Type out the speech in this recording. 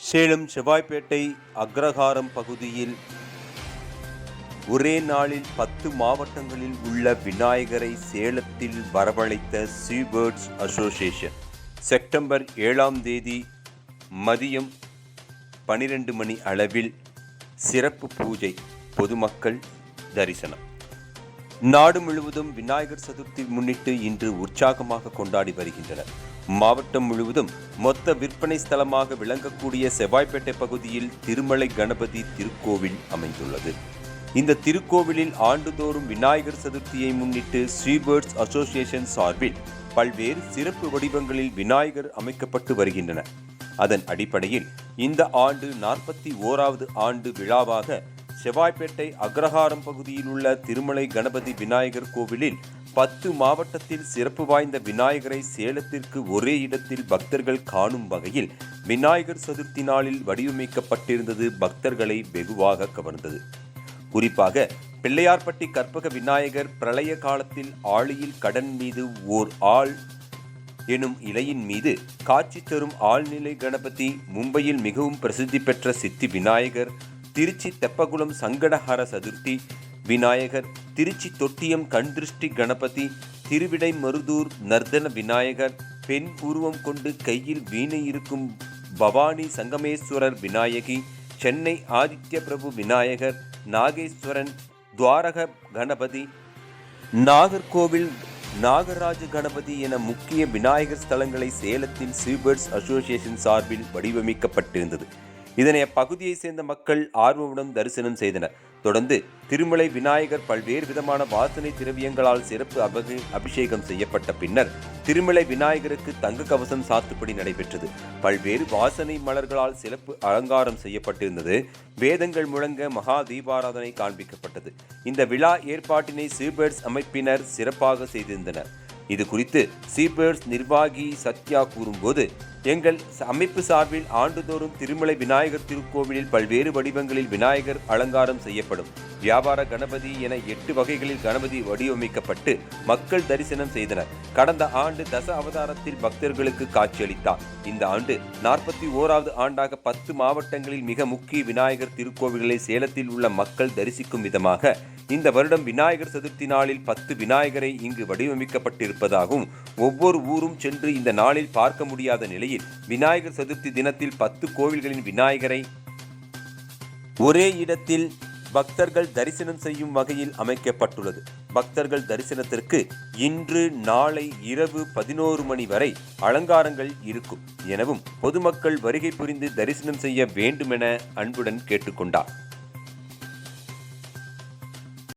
சேலம் செவ்வாய்ப்பேட்டை அக்ரஹாரம் பகுதியில் ஒரே நாளில் 10 மாவட்டங்களில் உள்ள விநாயகரை சேலத்தில் வரவழைத்த சீபேர்ட்ஸ் அசோசியேஷன். செப்டம்பர் 7ஆம் தேதி மதியம் 12 மணி அளவில் சிறப்பு பூஜை, பொதுமக்கள் தரிசனம். நாடு முழுவதும் விநாயகர் சதுர்த்தி முன்னிட்டு இன்று உற்சாகமாக கொண்டாடி வருகின்றனர். மாவட்டம் முழுவதும் மொத்த விற்பனை ஸ்தலமாக விளங்கக்கூடிய செவ்வாய்ப்பேட்டை பகுதியில் திருமலை கணபதி திருக்கோவில் அமைந்துள்ளது. இந்த திருக்கோவிலில் ஆண்டுதோறும் விநாயகர் சதுர்த்தியை முன்னிட்டு சீபேர்ட்ஸ் அசோசியேஷன் சார்பில் பல்வேறு சிறப்பு வடிவங்களில் விநாயகர் அமைக்கப்பட்டு வருகின்றன. அதன் அடிப்படையில் இந்த ஆண்டு 41வது ஆண்டு விழாவாக செவ்வாய்ப்பேட்டை அக்ரஹாரம் பகுதியில் உள்ள திருமலை கணபதி விநாயகர் கோவிலில் 10 மாவட்டத்தில் சிறப்பு வாய்ந்த விநாயகரை சேலத்திற்கு ஒரே இடத்தில் பக்தர்கள் காணும் வகையில் விநாயகர் சதுர்த்தி நாளில் வடிவமைக்கப்பட்டிருந்தது பக்தர்களை வெகுவாக கவர்ந்தது. குறிப்பாக பிள்ளையார்பட்டி கற்பக விநாயகர் பிரளய காலத்தில் ஆழியில் கடன் மீது ஓர் ஆள் எனும் இலையின் மீது காட்சி தரும் ஆழ்நிலை கணபதி, மும்பையில் மிகவும் பிரசித்தி பெற்ற சித்தி விநாயகர், திருச்சி தெப்பகுளம் சங்கடஹர சதுர்த்தி விநாயகர், திருச்சி தொட்டியம் கண்திருஷ்டி கணபதி, திருவிடை மருதூர் நர்தன விநாயகர், பெண் உருவம் கொண்டு கையில் வீணை இருக்கும் பவானி சங்கமேஸ்வரர் விநாயகி, சென்னை ஆதித்ய பிரபு விநாயகர், நாகேஸ்வரன் துவாரக கணபதி, நாகர்கோவில் நாகராஜ கணபதி என முக்கிய விநாயகர் ஸ்தலங்களை சேலத்தில் சீபேர்ட்ஸ் அசோசியேஷன் சார்பில் வடிவமைக்கப்பட்டிருந்தது. இதனை அப்பகுதியை சேர்ந்த மக்கள் ஆர்வமுடன் தரிசனம் செய்தனர். தொடர்ந்து திருமலை விநாயகர் பல்வேறு விதமான வாசனை திரவியங்களால் சிறப்பு அபிஷேகம் செய்யப்பட்ட பின்னர் திருமலை விநாயகருக்கு தங்க கவசம் சாத்துப்படி நடைபெற்றது. பல்வேறு வாசனை மலர்களால் சிறப்பு அலங்காரம் செய்யப்பட்டிருந்தது. வேதங்கள் முழங்க மகா தீபாராதனை காண்பிக்கப்பட்டது. இந்த விழா ஏற்பாட்டினை சீபேர்ட்ஸ் அமைப்பினர் சிறப்பாக செய்திருந்தனர். இது குறித்து சீபேர்ட்ஸ் நிர்வாகி சத்யா கூறும்போது, எங்கள் அமைப்பு சார்பில் ஆண்டுதோறும் திருமலை விநாயகர் திருக்கோவிலில் பல்வேறு வடிவங்களில் விநாயகர் அலங்காரம் செய்யப்படும். வியாபார கணபதி என 8 வகைகளில் கணபதி வடிவமைக்கப்பட்டு மக்கள் தரிசனம் செய்தனர். கடந்த ஆண்டு தச அவதாரத்தில் பக்தர்களுக்கு காட்சியளித்தார். இந்த ஆண்டு 41வது ஆண்டாக 10 மாவட்டங்களில் மிக முக்கிய விநாயகர் திருக்கோவில்களை சேலத்தில் உள்ள மக்கள் தரிசிக்கும் விதமாக இந்த வருடம் விநாயகர் சதுர்த்தி நாளில் 10 விநாயகரை இங்கு வடிவமைக்கப்பட்டிருப்பதாகவும், ஒவ்வொரு ஊரும் சென்று இந்த நாளில் பார்க்க முடியாத நிலையில் விநாயகர் சதுர்த்தி தினத்தில் 10 கோவில்களின் விநாயகரை ஒரே இடத்தில் பக்தர்கள் தரிசனம் செய்யும் வகையில் அமைக்கப்பட்டுள்ளது. பக்தர்கள் தரிசனத்திற்கு இன்று நாளை இரவு 11 மணி வரை அலங்காரங்கள் இருக்கும் எனவும் பொதுமக்கள் வருகை புரிந்து தரிசனம் செய்ய வேண்டுமென அன்புடன் கேட்டுக்கொண்டார்.